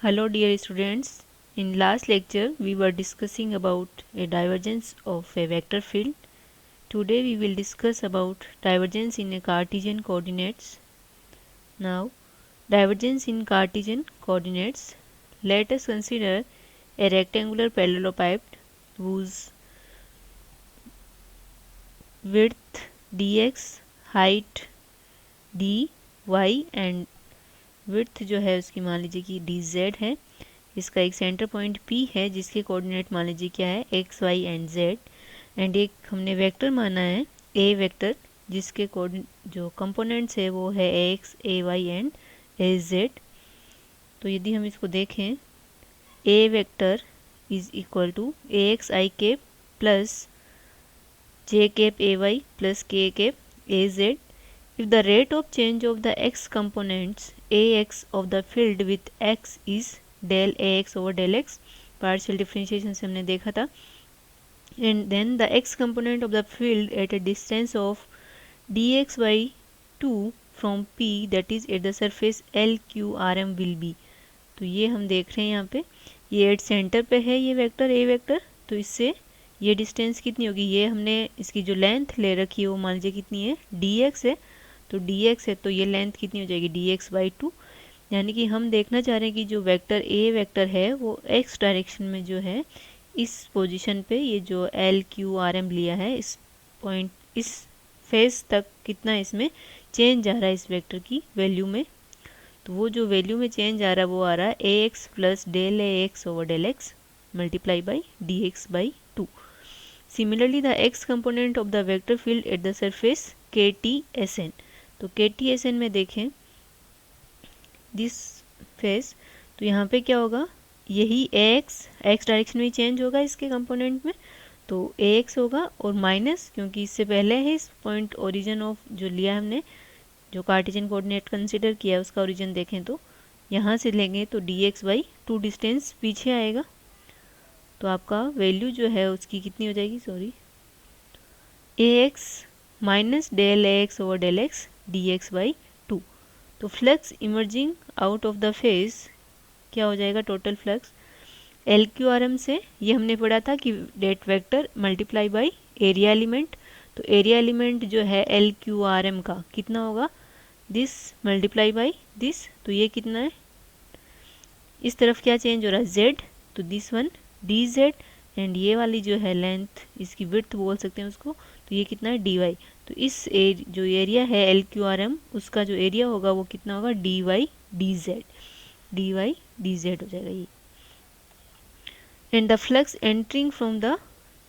Hello dear students, in last lecture we were discussing about a divergence of a vector field. Today we will discuss about divergence in a Cartesian coordinates. Now, divergence in Cartesian coordinates. Let us consider a rectangular parallelepiped whose width dx, height dy and width जो है उसकी मान लीजिए कि dz है। इसका एक centre point P है जिसके कोऑर्डिनेट मान लीजिए क्या है x, y and z। And एक हमने वेक्टर माना है a वेक्टर जिसके जो कंपोनेंट्स है वो है ax, ay एंड az। तो यदि हम इसको देखें a vector is equal to ax i cap plus j cap ay plus k cap az if the rate of change of the x components ax of the field with x is del ax over del x, partial differentiation से हमने देखा था, and then the x component of the field at a distance of dx by 2 from p that is at the surface LQRM will be। तो ये हम देख रहे हैं यहाँ पे ये एट सेंटर पे है ये वेक्टर a वेक्टर, तो इससे ये डिस्टेंस कितनी होगी, ये हमने इसकी जो लेंथ ले रखी है वो मान लीजिए कितनी है dx है, तो dx है तो ये लेंथ कितनी हो जाएगी dx बाई 2। यानी कि हम देखना चाह रहे हैं कि जो वेक्टर a वेक्टर है वो x डायरेक्शन में जो है इस पोजीशन पे ये जो LQRM लिया है इस पॉइंट इस फेस तक कितना इसमें चेंज आ रहा है इस वेक्टर की वैल्यू में। तो वो जो वैल्यू में चेंज आ रहा है वो आ रहा है ax plus del ax over del x multiply by dx by 2। Similarly, the x component of the vector field at the surface KTSN, तो KTSN में देखें दिस फेस, तो यहाँ पे क्या होगा यही x डायरेक्शन में चेंज होगा इसके कंपोनेंट में, तो ax होगा और माइनस क्योंकि इससे पहले है इस पॉइंट ओरिजिन ऑफ जो लिया हमने जो कार्टेशियन कोऑर्डिनेट कंसिडर किया उसका ओरिजिन देखें तो यहाँ से लेंगे तो dx बाई 2 डिस्टेंस पीछे आएगा, तो आपका वैल्यू जो है उसकी कितनी हो जाएगी sorry ax minus del ax over del x dx by 2। तो flux emerging out of the face क्या हो जाएगा टोटल फ्लक्स LQRM से, ये हमने पढ़ा था कि that vector multiply by area element, तो एरिया एलिमेंट जो है LQRM का कितना होगा दिस मल्टीप्लाई बाई दिस, तो ये कितना है इस तरफ क्या चेंज हो रहा है z, तो दिस वन dz एंड ये वाली जो है लेंथ इसकी विड्थ बोल सकते हैं उसको, तो ये कितना है dy। तो इस जो एरिया है LQRM उसका जो एरिया होगा वो कितना होगा dy dz हो जाएगा ये। And the flux entering from the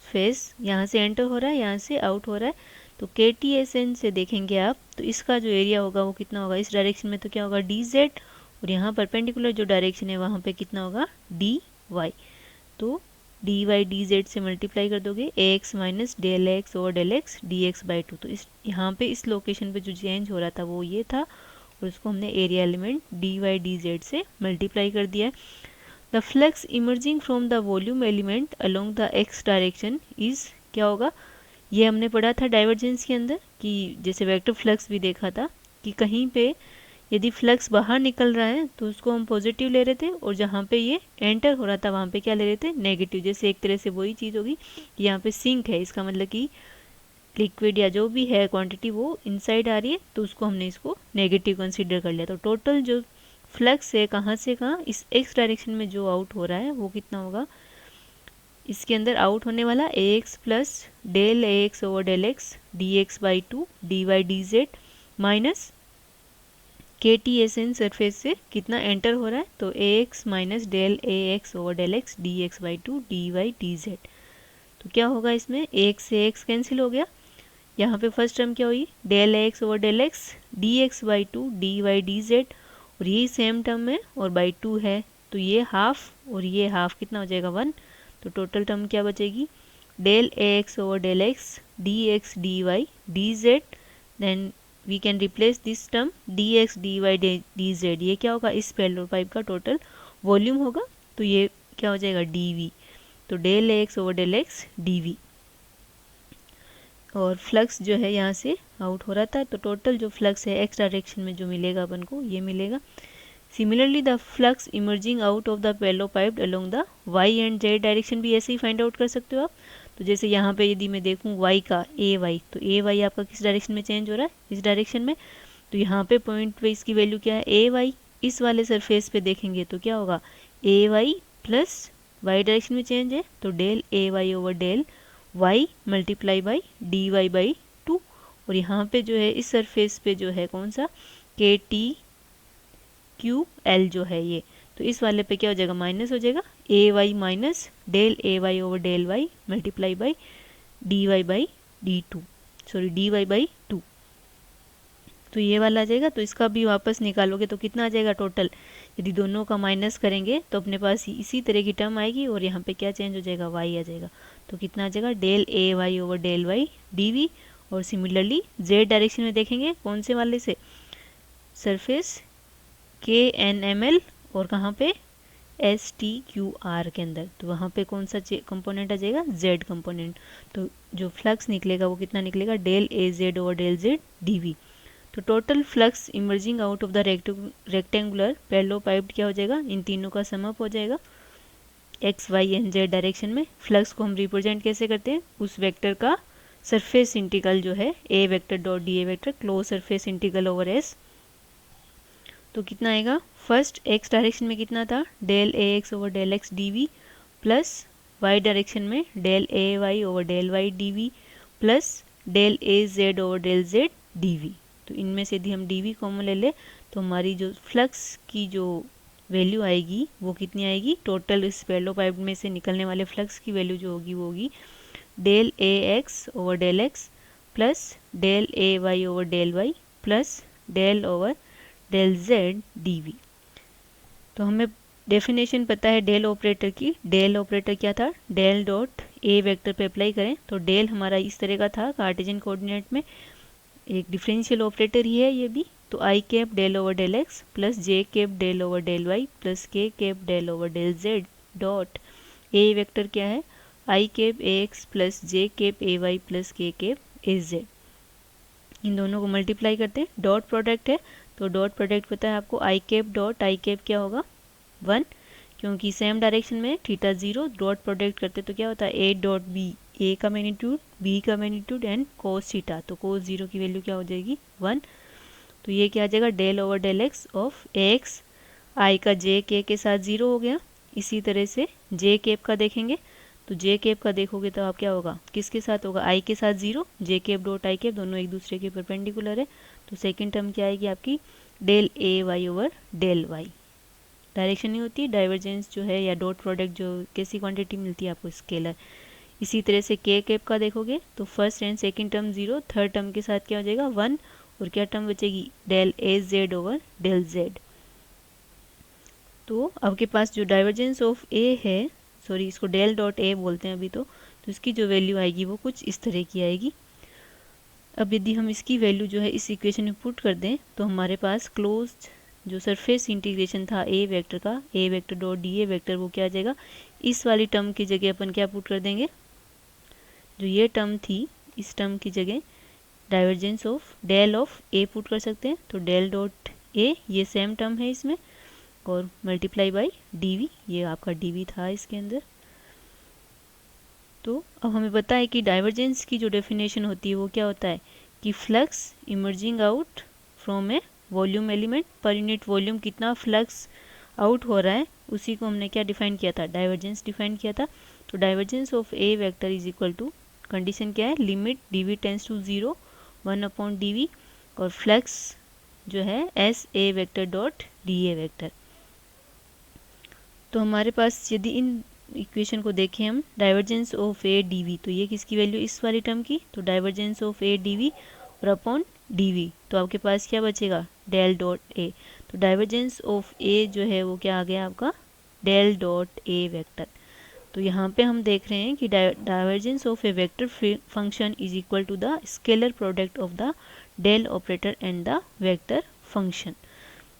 face, यहाँ से एंटर हो रहा है यहाँ से आउट हो रहा है, तो KTSN से देखेंगे आप तो इसका जो एरिया होगा वो कितना होगा इस डायरेक्शन में, तो क्या होगा dz और यहाँ परपेंडिकुलर जो डायरेक्शन है वहाँ पे कितना होगा dy। तो dy dz से मल्टीप्लाई कर दोगे ax minus del X over del X dx by 2, तो इस यहाँ पे इस लोकेशन पे जो चेंज हो रहा था वो ये था और उसको हमने एरिया एलिमेंट dy dz से मल्टीप्लाई कर दिया। The flux emerging from the volume element along the x direction is क्या होगा, ये हमने पढ़ा था डाइवर्जेंस के अंदर कि जैसे वेक्टर फ्लक्स भी देखा था कि कहीं पे यदि फ्लक्स बाहर निकल रहा है तो उसको हम पॉजिटिव ले रहे थे और जहाँ पे ये एंटर हो रहा था वहाँ पे क्या ले रहे थे नेगेटिव, जैसे एक तरह से वही चीज़ होगी यहाँ पे सिंक है, इसका मतलब कि लिक्विड या जो भी है क्वांटिटी वो इनसाइड आ रही है तो उसको हमने इसको नेगेटिव कंसीडर कर लिया। तो टोटल जो फ्लक्स है कहाँ से कहाँ इस एक्स डायरेक्शन में जो आउट हो रहा है वो कितना होगा, इसके अंदर आउट होने वाला ax plus del ax over del x dx by 2 dy dz minus KTSN surface से कितना एंटर हो रहा है, तो ax minus del ax over del x dx by 2 dy dz। तो क्या होगा इसमें x से x कैंसिल हो गया, यहाँ पे फर्स्ट टर्म क्या हुई del ax over del x dx by 2 dy dz और यही सेम टर्म है और बाई 2 है, तो ये हाफ और ये हाफ कितना हो जाएगा 1, तो टोटल टर्म क्या बचेगी del ax over del x dx dy dz, then we can replace this term dx dy dz, ये क्या होगा इस पैरेलल पाइप का टोटल वॉल्यूम होगा, तो ये क्या हो जाएगा dv, तो del ax over del x dv। और फ्लक्स जो है यहाँ से आउट हो रहा था तो टोटल जो फ्लक्स है x डायरेक्शन में जो मिलेगा अपन को ये मिलेगा। Similarly the flux emerging out of the parallelepiped along the Y and Z direction भी ऐसे ही फाइंड आउट कर सकते हो आप। तो जैसे यहाँ पे यदि मैं देखूँ वाई का ए वाई, तो ए वाई आपका किस डायरेक्शन में चेंज हो रहा है, इस डायरेक्शन में। तो यहाँ पे पॉइंट पे इसकी वैल्यू क्या है, ए वाई। इस वाले सरफेस पे देखेंगे तो क्या होगा, A Y plus Y direction में चेंज है, तो del A Y over del Y multiply by D Y by two. और यहाँ पे जो है इस सरफेस पे जो है कौन सा, के टी क्यू एल जो है ये, तो इस वाले पे क्या हो जाएगा, माइनस हो जाएगा, A Y minus del A Y over del Y multiply by D Y by D two, sorry D Y by two. तो ये वाला आ जाएगा। तो इसका भी वापस निकालोगे तो कितना आ जाएगा टोटल, यदि दोनों का माइनस करेंगे तो अपने पास इसी तरह की टर्म आएगी और यहाँ पे क्या चेंज हो जाएगा, वाई आ जाएगा। तो कितना आ जाएगा, del A Y over del Y D V. और सिमिलरली जेड डायरेक्शन में देखेंगे कौन से वाले से, सरफेस के एन एम एल और कहाँ पे एस टी क्यू आर के अंदर, तो वहाँ पे कौन सा कंपोनेंट आ जाएगा, जेड कंपोनेंट। तो जो फ्लक्स निकलेगा वो कितना निकलेगा, del A Z over del Z D V. तो total flux emerging out of the rectangular parallelepiped क्या हो जाएगा, इन तीनों का सम अप हो जाएगा X Y and Z direction में। फ्लक्स को हम रिप्रेजेंट कैसे करते हैं, उस वेक्टर का सरफेस इंटीग्रल जो है A vector dot D A vector close surface integral over S. तो कितना आएगा, फर्स्ट एक्स डायरेक्शन में कितना था, del A X over del X D V, plus Y direction में del A Y over del Y D V, plus del A Z over del Z D V. तो इनमें से यदि हम D we common ले ले तो हमारी जो फ्लक्स की जो वैल्यू आएगी वो कितनी आएगी, टोटल इस पैरेलल पाइप में से निकलने वाले फ्लक्स की वैल्यू जो होगी वो होगी del A X over del X plus del A Y over del Y plus del over del Z D V. तो हमें डेफिनेशन पता है डेल ऑपरेटर की, डेल ऑपरेटर क्या था, डेल डॉट ए वेक्टर पे अप्लाई करें तो डेल हमारा इस तरह का था कार्टेशियन कोऑर्डिनेट में, एक डिफरेंशियल ऑपरेटर ही है ये भी। तो I cap del over del X plus J cap del over del Y plus K cap del over del Z dot A vector क्या है, I cap A X plus J cap A Y plus K cap A Z. इन दोनों को multiply करते हैं, dot product है तो dot product पता है आपको, आई कैप डॉट आई कैप क्या होगा 1, क्योंकि सेम डायरेक्शन में थीटा 0, डॉट प्रोडक्ट करते तो क्या होता है ए डॉट बी, ए का मैग्नीट्यूड बी का मैग्नीट्यूड एंड कोस थीटा, तो कोस 0 की वैल्यू क्या हो जाएगी 1। तो ये क्या आ जाएगा, del over del X of A X, I का जे के साथ 0 हो गया। इसी तरह से जे कैप का देखेंगे तो जे कैप का देखोगे तो आप क्या होगा, किसके साथ होगा, आई के साथ 0, जे कैप डॉट आई कैप दोनों एक दूसरे के परपेंडिकुलर है। तो सेकंड टर्म क्या आएगी आपकी, del A Y over del Y. Direction नहीं होती, डाइवर्जेंस जो है या डॉट प्रोडक्ट जो कैसी क्वांटिटी मिलती है आपको, स्केलर। इसी तरह से के कैप का देखोगे तो first and second term 0, third term के साथ क्या हो जाएगा 1, और क्या टर्म बचेगी, del A Z over del Z. तो आपके पास जो डाइवर्जेंस ऑफ ए है, सॉरी इसको डेल डॉट ए बोलते हैं अभी तो इसकी जो वैल्यू आएगी वो कुछ इस तरह की आएगी। अब यदि हम इसकी वैल्यू जो है इस इक्वेशन में पुट कर दें तो हमारे पास क्लोज्ड जो सरफेस इंटीग्रेशन था ए वेक्टर का, A vector dot D A vector, वो क्या आ जाएगा, इस वाली टर्म की जगह अपन क्या पुट कर देंगे, जो ये टर्म थी इस टर्म की जगह divergence of del of A put कर सकते हैं। तो डेल डॉट ए ये सेम टर्म है इसमें, और मल्टीप्लाई बाई डी वी, ये आपका डी वी था इसके अंदर। तो अब हमें पता है कि डाइवर्जेंस की जो डेफिनेशन होती है वो क्या होता है कि flux emerging out from A volume element, per unit volume कितना फ्लक्स आउट हो रहा है उसी को हमने क्या डिफाइन किया था, डाइवर्जेंस डिफाइन किया था। तो divergence of A vector is equal to, condition क्या है, limit D V tends to 0 1 upon D V, और फ्लक्स जो है S A vector dot D A vector. तो हमारे पास यदि इन इक्वेशन को देखें हम, divergence of A D V, तो ये किसकी वैल्यू, इस वाली टर्म की, तो divergence of A D V और अपॉन डी वी, तो आपके पास क्या बचेगा, डेल डॉट ए। तो डाइवर्जेंस ऑफ ए जो है वो क्या आ गया आपका, डेल डॉट ए वेक्टर। तो यहाँ पे हम देख रहे हैं कि divergence of A vector function is equal to the scalar product of the del operator and the vector function.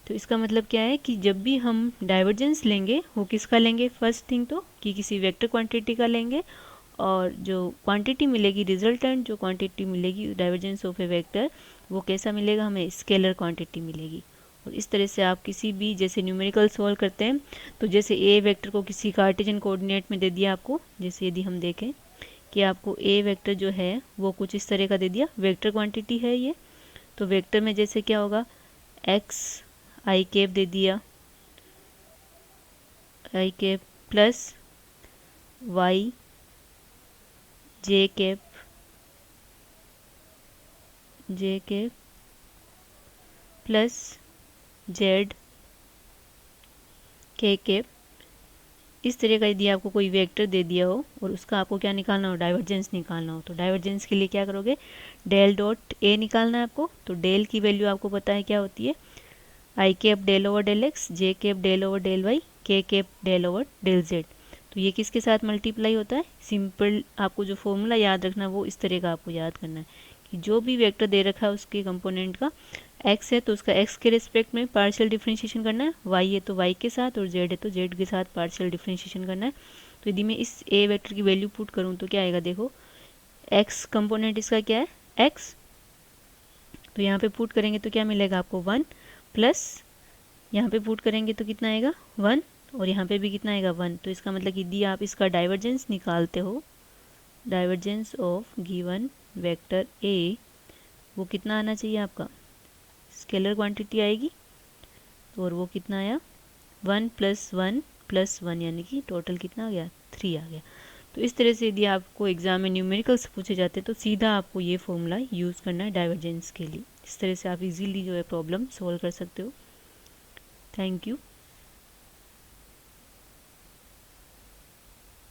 तो इसका मतलब क्या है कि जब भी हम डाइवर्जेंस लेंगे वो किसका लेंगे, फर्स्ट थिंग तो कि किसी वेक्टर क्वांटिटी का लेंगे, और जो क्वांटिटी मिलेगी रिजल्टेंट जो क्वांटिटी मिलेगी डाइवर्जेंस ऑफ ए वेक्टर वो कैसा मिलेगा हमें, स्केलर क्वांटिटी मिलेगी। और इस तरह से आप किसी भी जैसे न्यूमेरिकल सॉल्व करते हैं तो जैसे ए वेक्टर को किसी कार्टेशियन कोऑर्डिनेट में दे दिया आपको, जैसे यदि हम देखें कि आपको ए वेक्टर जो है वो कुछ इस तरह का दे दिया, वेक्टर क्वांटिटी है ये, तो वेक्टर में जैसे क्या होगा, एक्स आई कैप दे दिया, आई कैप प्लस वाई जे कैप प्लस जेड के कैप, इस तरह का यदि आपको कोई वेक्टर दे दिया हो और उसका आपको क्या निकालना हो, डाइवर्जेंस निकालना हो, तो डाइवर्जेंस के लिए क्या करोगे, डेल डॉट ए निकालना है आपको। तो डेल की वैल्यू आपको पता है क्या होती है, I cap del over del X, J cap del over del Y, K cap del over del Z. तो ये किसके साथ मल्टीप्लाई होता है, सिंपल आपको जो फॉर्मूला याद रखना है वो इस तरह का आपको याद करना है कि जो भी वेक्टर दे रखा है उसके कंपोनेंट का एक्स है तो उसका एक्स के रिस्पेक्ट में पार्शियल डिफरेंशिएशन करना है, वाई है तो वाई के साथ, और जेड है तो जेड के साथ पार्शियल डिफरेंशिएशन करना है। तो यदि मैं इस ए वेक्टर की वैल्यू पुट करूँ तो क्या आएगा, देखो एक्स कंपोनेंट इसका क्या है, एक्स, तो यहाँ पे पुट करेंगे तो क्या मिलेगा आपको 1 प्लस यहाँ पे पुट करेंगे तो कितना आएगा 1, और यहाँ पे भी कितना आएगा 1। तो इसका मतलब यदि आप इसका डाइवर्जेंस निकालते हो, divergence of given vector A, वो कितना आना चाहिए आपका, स्केलर क्वांटिटी आएगी, और वो कितना आया 1 प्लस 1 प्लस 1, यानी कि टोटल कितना आ गया 3 आ गया। तो इस तरह से यदि आपको एग्जाम में न्यूमेरिकल्स पूछे जाते हैं तो सीधा आपको ये फॉर्मूला यूज़ करना है डाइवर्जेंस के लिए। इस तरह से आप इजीली जो है प्रॉब्लम सॉल्व कर सकते हो। Thank you.